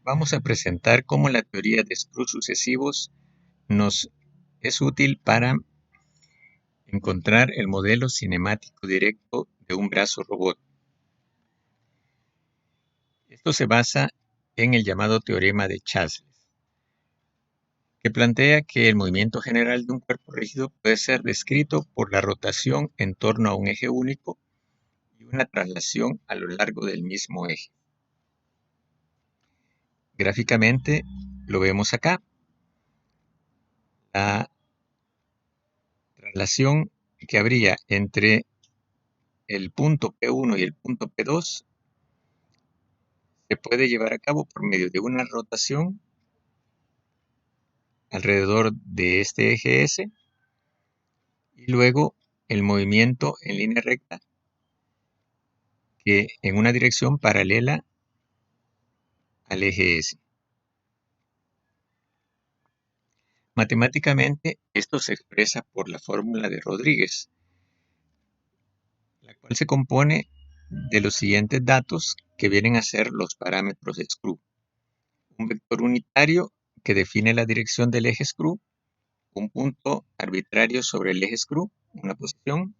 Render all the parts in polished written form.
Vamos a presentar cómo la teoría de screws sucesivos nos es útil para encontrar el modelo cinemático directo de un brazo robot. Esto se basa en el llamado teorema de Chasles, que plantea que el movimiento general de un cuerpo rígido puede ser descrito por la rotación en torno a un eje único y una traslación a lo largo del mismo eje. Gráficamente lo vemos acá. La traslación que habría entre el punto P1 y el punto P2 se puede llevar a cabo por medio de una rotación alrededor de este eje S y luego el movimiento en línea recta que en una dirección paralela al eje S. Matemáticamente, esto se expresa por la fórmula de Rodríguez, la cual se compone de los siguientes datos que vienen a ser los parámetros de screw. Un vector unitario que define la dirección del eje screw, un punto arbitrario sobre el eje screw, una posición,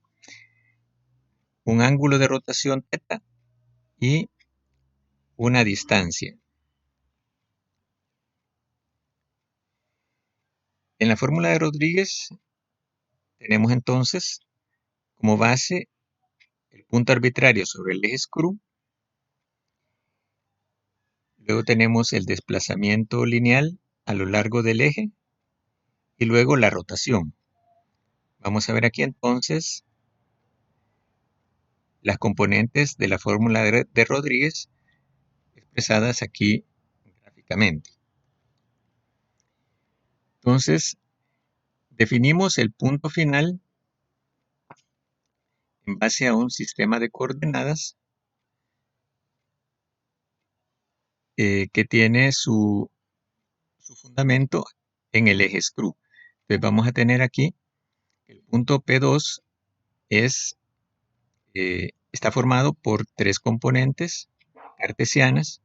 un ángulo de rotación θ y una distancia. En la fórmula de Rodríguez tenemos entonces como base el punto arbitrario sobre el eje screw, luego tenemos el desplazamiento lineal a lo largo del eje y luego la rotación. Vamos a ver aquí entonces las componentes de la fórmula de Rodríguez expresadas aquí gráficamente. Entonces, definimos el punto final en base a un sistema de coordenadas que tiene su fundamento en el eje screw. Entonces vamos a tener aquí el punto P2 está formado por tres componentes cartesianas,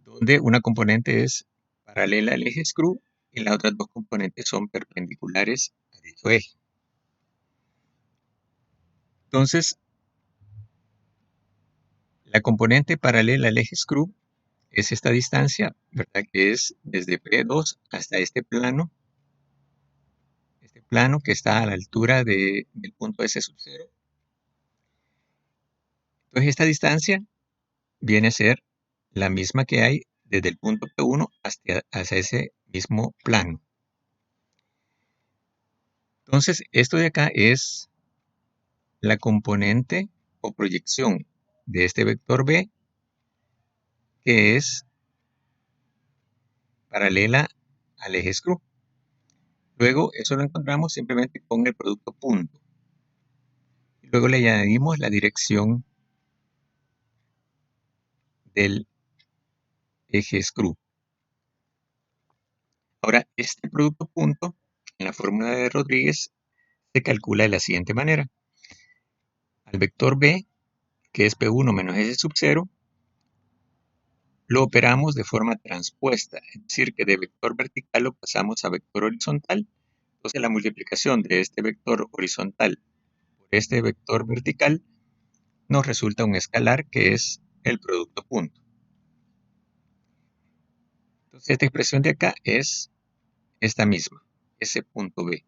donde una componente es paralela al eje screw y las otras dos componentes son perpendiculares a dicho eje. Entonces, la componente paralela al eje screw es esta distancia, ¿verdad? Que es desde P2 hasta este plano que está a la altura del punto S sub 0. Entonces, esta distancia viene a ser la misma que hay desde el punto P1 hacia ese mismo plano. Entonces, esto de acá es la componente o proyección de este vector B, que es paralela al eje screw. Luego, eso lo encontramos simplemente con el producto punto. Luego le añadimos la dirección del eje screw. Ahora, este producto punto, en la fórmula de Rodríguez, se calcula de la siguiente manera. Al vector B, que es P1 menos S sub 0, lo operamos de forma transpuesta, es decir, que de vector vertical lo pasamos a vector horizontal. Entonces, la multiplicación de este vector horizontal por este vector vertical nos resulta un escalar que es el producto punto. Entonces, esta expresión de acá es esta misma, ese punto B.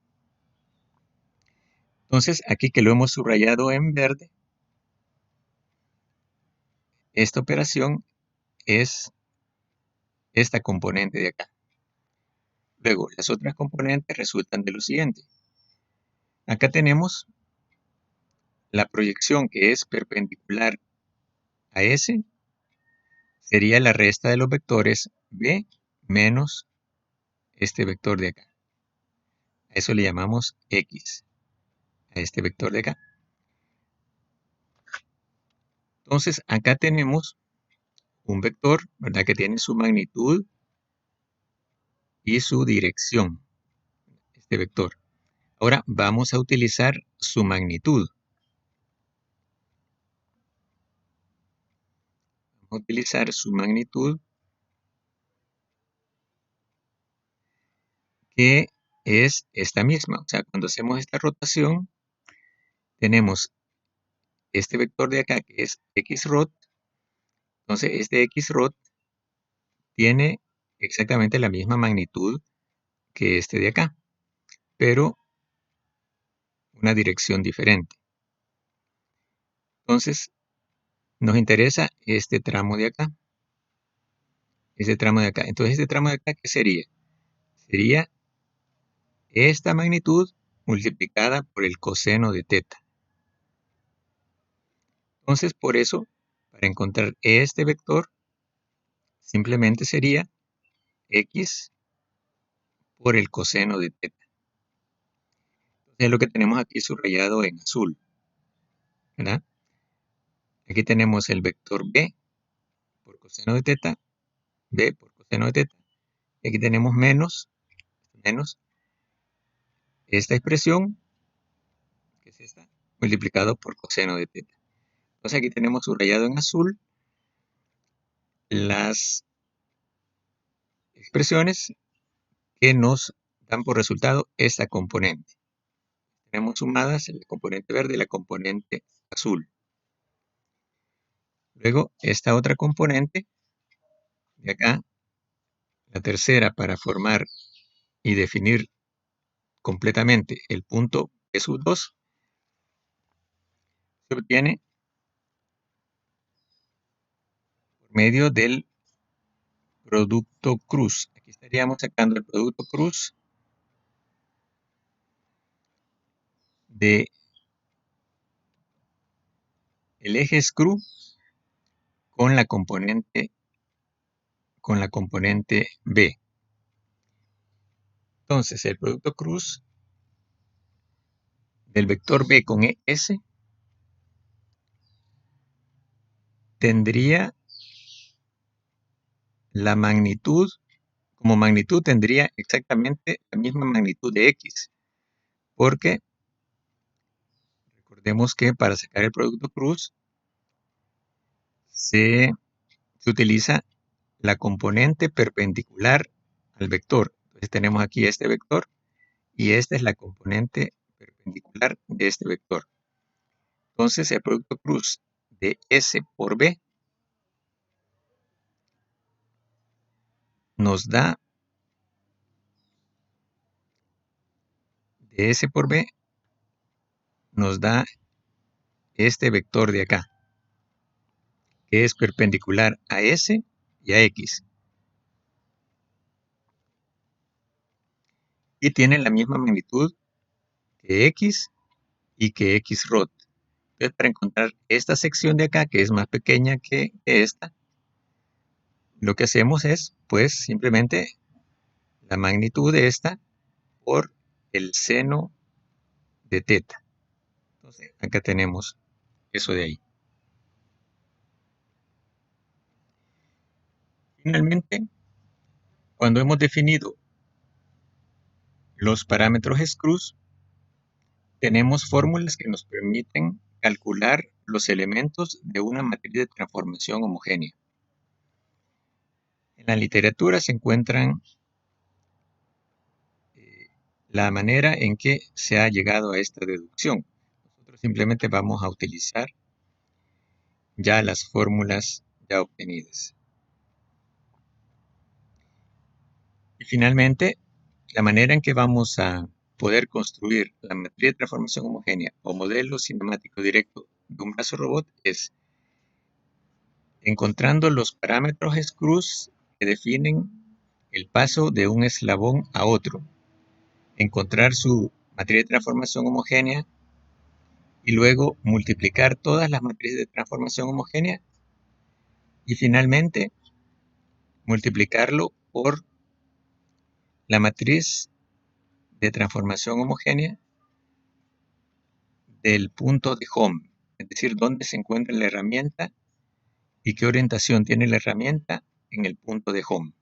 Entonces, aquí que lo hemos subrayado en verde, esta operación es esta componente de acá. Luego, las otras componentes resultan de lo siguiente. Acá tenemos la proyección que es perpendicular a S, sería la resta de los vectores B menos este vector de acá. A eso le llamamos X, a este vector de acá. Entonces, acá tenemos un vector, ¿verdad? Que tiene su magnitud y su dirección, este vector. Ahora vamos a utilizar su magnitud. Vamos a utilizar su magnitud que es esta misma. O sea, cuando hacemos esta rotación, tenemos este vector de acá que es xrot. Entonces, este xrot tiene exactamente la misma magnitud que este de acá, pero una dirección diferente. Entonces, nos interesa este tramo de acá. Este tramo de acá. Entonces, este tramo de acá, ¿qué sería? Sería esta magnitud multiplicada por el coseno de teta. Entonces, por eso, para encontrar este vector, simplemente sería x por el coseno de teta. Entonces, es lo que tenemos aquí subrayado en azul, ¿verdad? Aquí tenemos el vector b por coseno de teta, b por coseno de teta. Y aquí tenemos menos esta expresión, que es esta, multiplicado por coseno de teta. Entonces aquí tenemos subrayado en azul las expresiones que nos dan por resultado esta componente. Tenemos sumadas la componente verde y la componente azul. Luego, esta otra componente de acá, la tercera, para formar y definir completamente el punto P sub 2, se obtiene por medio del producto cruz. Aquí estaríamos sacando el producto cruz de el eje screw con la componente B. Entonces, el producto cruz del vector B con S tendría la magnitud, como magnitud tendría exactamente la misma magnitud de X, porque recordemos que para sacar el producto cruz se utiliza la componente perpendicular al vector. Entonces tenemos aquí este vector y esta es la componente perpendicular de este vector. Entonces el producto cruz de S por B nos da, de S por B, nos da este vector de acá, que es perpendicular a S y a X. Y tiene la misma magnitud que X y que Xrod. Entonces, para encontrar esta sección de acá, que es más pequeña que esta, lo que hacemos es, pues, simplemente la magnitud de esta por el seno de teta. Entonces, acá tenemos eso de ahí. Finalmente, cuando hemos definido los parámetros screws, tenemos fórmulas que nos permiten calcular los elementos de una matriz de transformación homogénea. En la literatura se encuentran la manera en que se ha llegado a esta deducción. Nosotros simplemente vamos a utilizar ya las fórmulas ya obtenidas. Y finalmente, la manera en que vamos a poder construir la matriz de transformación homogénea o modelo cinemático directo de un brazo robot es encontrando los parámetros screws que definen el paso de un eslabón a otro, encontrar su matriz de transformación homogénea y luego multiplicar todas las matrices de transformación homogénea y finalmente multiplicarlo por la matriz de transformación homogénea del punto de home, es decir, dónde se encuentra la herramienta y qué orientación tiene la herramienta en el punto de home.